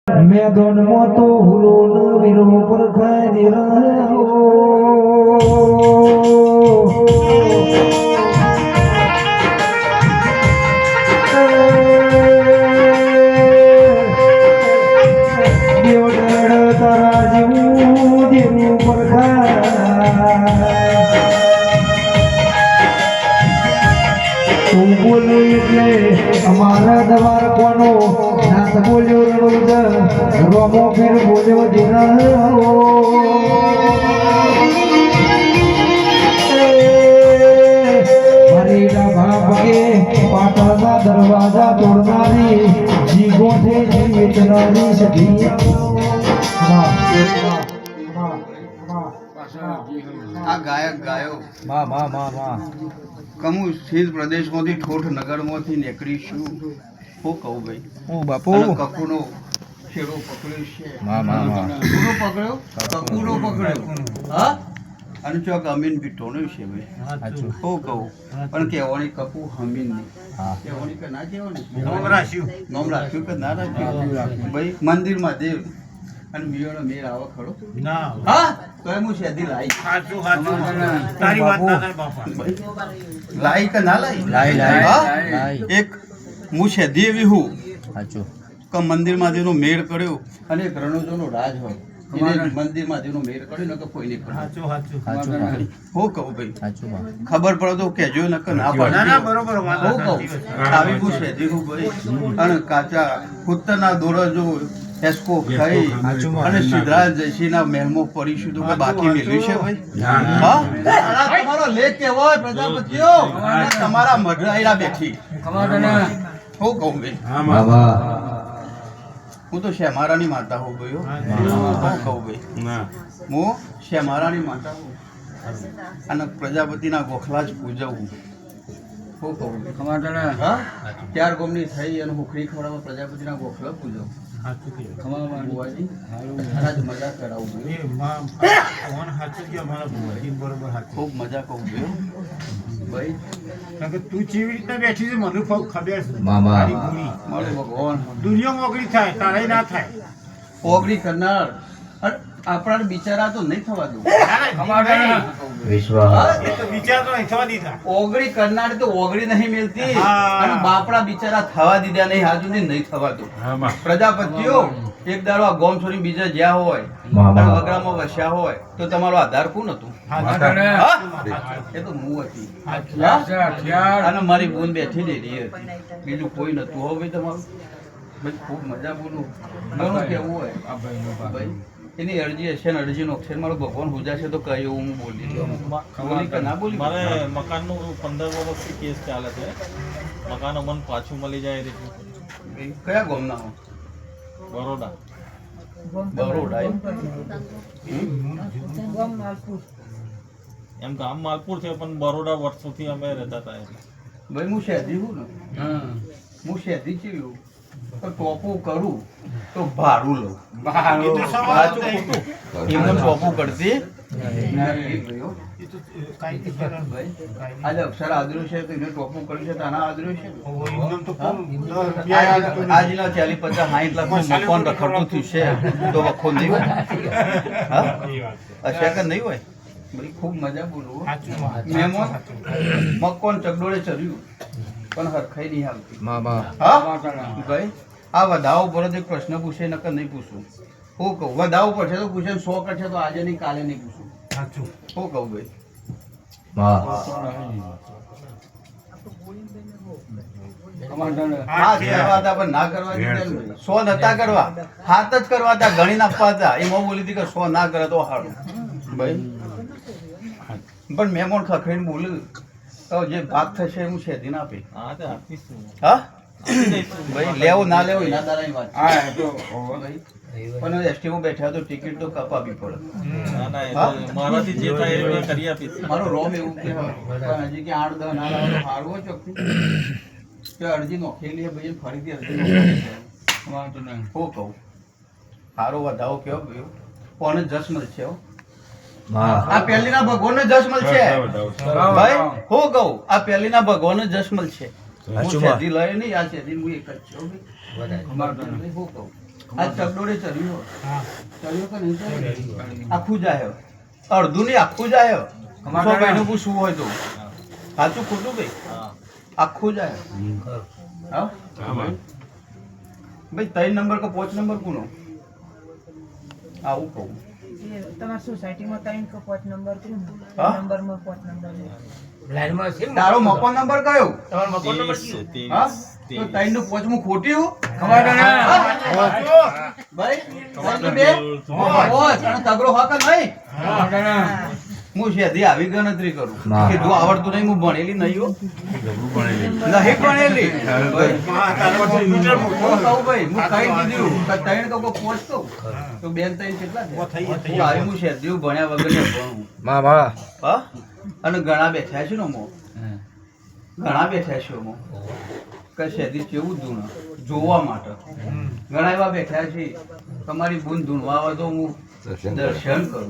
મેદન મોતો હુરો ન વીરો પર ખાઈ રહ્યો દેવડળ તારા જેવું દેવું પર તું બોલું એટલે અમારા દવાર કોનો નાથ બોલ્યો રણુદ રોમો ફેર બોલ્યો દીના મારી ડાભા પગે પાટણના દરવાજા તોડનારી જી ગોઠે જી વેચનારી સખી આ ગાયક ગાયો માં માં માં માં કમુ સ્થિત પ્રદેશમાંથી ઠોઠ નગરમાંથી નીકળીશું હું કહું ભાઈ હું બાપુ અને કકુનો શેરો પકડ્યો છે માં માં માં કકુનો પકડ્યો કકુનો પકડ્યો હા અને ચોક અમીન પીટોણ્યું છે ભાઈ સાચું હું કહું પણ કહેવાની કકુ હમીન નહીં હા કહેવાની કે ના કહેવાની નોમ રાખ્યું કે ના રાખ્યું ભાઈ મંદિરમાં દેવ અને મિયોનો મેર આવો ખરો ના હા તો એમ હું શેધી લાઈ સાચું સાચું તારી વાત ના થાય બાપા લાઈ કે ના લાઈ લાઈ, લાઈ, હા? લાઈ. એક હું શેધી એવી હું સાચું કે મંદિરમાં જેનો મેળ કર્યો અને એક રણોજોનો રાજ હોય એને મંદિરમાં જેનો મેળ કર્યો ને કે કોઈ નહીં કર્યો સાચું સાચું સાચું માં હું કહું ભાઈ સાચું માં ખબર પડે તો કહેજો ને કે ના ના ના પડે બરોબર વાત હું સાચી કહું વાત. આવી હું શેધી હું ભાઈ અને કાચા કુત્તરના દોરા જો એસ્કો ખાઈ સાચું માં. અને સિદ્ધરાજ જયસિંહના મહેલમાં પડીશું તો કે બાકી મેળવ્યું છે ભાઈ ના. હા આ તમારો લેખ કેવો હોય પ્રજાપતિઓ અને તમારા મઢરાયડા બેઠી હું કહું ભાઈ હા માં. બાબા હું તો શ્યામારાની માતા હોઉં ભાઈ હું કહું ભાઈ ના હું શ્યામારાની માતા હોઉં અને પ્રજાપતિના ગોખલા જ પૂજવું હું કહું ભાઈ હા ત્યાર ગોમની થઈ અને હુખડી ખવડાવવા પ્રજાપતિના ગોખલા પૂજવું સાચું કીધું. ખમામાં બુવાજી આજ મજા કરાવું ભાઈ એ માં ભગવાન સાચું કે અમારા ભગવાન બરોબર સાચું. ખૂબ મજા કહું ભાઈ ભાઈ કારણ કે તું જેવી રીતના બેઠી છે મને ખબર છે મામા. તારી ગુણી. મારો ભગવાન દુનિયામાં ઓગળી થાય તારે ના થાય ઓગળી કરનાર અને આપણા બિચારા તો નહીં થવા દઉં વિશ્વાસ એ તો વિચાર તો નહીં થવા દીધા. ઓગળી કરનાર તો ઓગળી નહીં મિલતી હા. અને બાપડા બિચારા થવા દીધા નહીં હાજુ નહીં થવા દઉં પ્રજાપતિઓ એક દાડો આ ગોમ છોડી બીજા જ્યાં હોય મામા. અને વગરામાં વસ્યા હોય તો તમારો આધાર કોણ હતું હા? એ તો હું હતી હા? અને મારી બૂન બેઠી લેલી હતી બીજું કોઈ નતું હો ભાઈ તમારું ભાઈ ખૂબ મજા બોલું ઘણું કેવું હોય ભાઈ એની અરજી હશે ને અરજીનો અક્ષર મારો ભગવાન હુજાશે તો કઈ એવું હું બોલી દઉં. બોલી કે ના બોલી મારે મકાનનું 15 વર્ષથી કેસ ચાલે છે મકાન અમને પાછું મળી જાય એ રીતનું. ભાઈ, કયા ગામના હો બરોડા બરોડા એમ? એમ ગામ માલપુર છે પણ બરોડા વર્ષોથી અમે રહેતા હતા એટલે. ભાઈ હું શહેરી હું ને હું શહેરી છું તો ટોપું કરું તો ભાડું લઉં એ તો સવાલ સાચું જ નહીં. ખોટું? એમને ટોપું કરતી એ તો કાંઈ નહીં. ભાઈ આજે અક્ષર આદર્યું છે તો એને ટોપું કર્યું છે તો આના આદર્યું છે ઓ, એકદમ તો કોણ? 10 રૂપિયા આપતો નહીં. આજના 40-50-60 લાખનું મકાન રખડતું થયું છે તો વખો નહીં હોય હા એ વાત છે. અશા કે નહીં હોય ભાઈ ખૂબ મજા બોલું સાચું માં. મહેમાન સાચું. મકોન ચગડોળે ચડ્યું પણ હરખાઈ નહીં આવતી મામા હા ભાઈ આ વધાવો પર જ એક પ્રશ્ન પૂછે નકર નહીં પૂછું હું કહું વધાવો પડશે તો પૂછે 100 કરશે તો આજે નહીં કાલે નહીં પૂછું સાચું. હું કહું ભાઈ હા કરવા હતા પણ ના કરવા દીધા. 100 નતા કરવા 7 જ કરવા હતા ગણી નાખવા હતા એમાં બોલી હતી કે 100 ના કરે તો હારું ભાઈ પણ મહેમાન ખખડીને બોલ્યું તો જે ભાગ થશે હું શેધી ના આપી હા તે આપીશું. હા આપી દઈશું. ભાઈ લેવો ના લેવો એના દાડાની વાત છે. હા, એ તો ભાઈ પણ એસટીમાં બેઠા તો ટિકિટ તો કપાવી પડે ના ના એ હા? તો મારાથી જે થાય એ મેં કરી આપીશ. મારો રોમ એવું કહેવાય પણ હજી કે 8-10 ના લાવો તો સારું હોય ચોખ્ખી કે અરજી નોખેલી ભાઈ ફરીથી અરજી નોખેલી હું કહું સારો વધાવો કેવો ગયો કોને જશ મળશે હો? આ પહેલીના ભગવાનને જશ મળશે ભાઈ હું કહું આ પહેલીના ભગવાનને જશ મળશે હું સાચું માં. શેરડી લઈ નહીં આ શેરડી હું એક જ છું ભાઈ. હું કહું આ ચકડોળે ચર્યું ચર્યું કે નહીં ચર્યું? આખું જાય અડધું નહીં આખું જાય 100 ભાઈનું પૂછવું હોય તો સાચું ખોટું ભાઈ હા આખું જાય હા ભાઈ 3 નંબર કે 5 નંબર કોનો આવું કહું તમારી સોસાયટીમાં 3 કે 5 નંબર કોણ હા? નંબરમાં 5 નંબર તારો મકાન નંબર કયો હા તો 3 નું 5 મુ ખોટ્યું ભાઈ 3 બે અને તગડો હા કે નહીં હું શેધી આવી ગણતરી કરું કીધું આવડતું નહીં હું ભણેલી નહીં હો નહીં ભણેલી ભાઈ હું કહું ભાઈ હું કઈ દીધું કે 3 કહું કે 5 કહું તો બેન 3 કેટલા છે હું આવી હું શેધી ભણ્યા વગર નહીં ભણું હા અને ઘણા બેઠા છે ને મો ઘણા બેઠા છે મો કે શેધી કેવું ધૂણ જોવા માટે ઘણા એવા બેઠા છે તમારી બૂન ધૂણવા આવે તો હું દર્શન કરું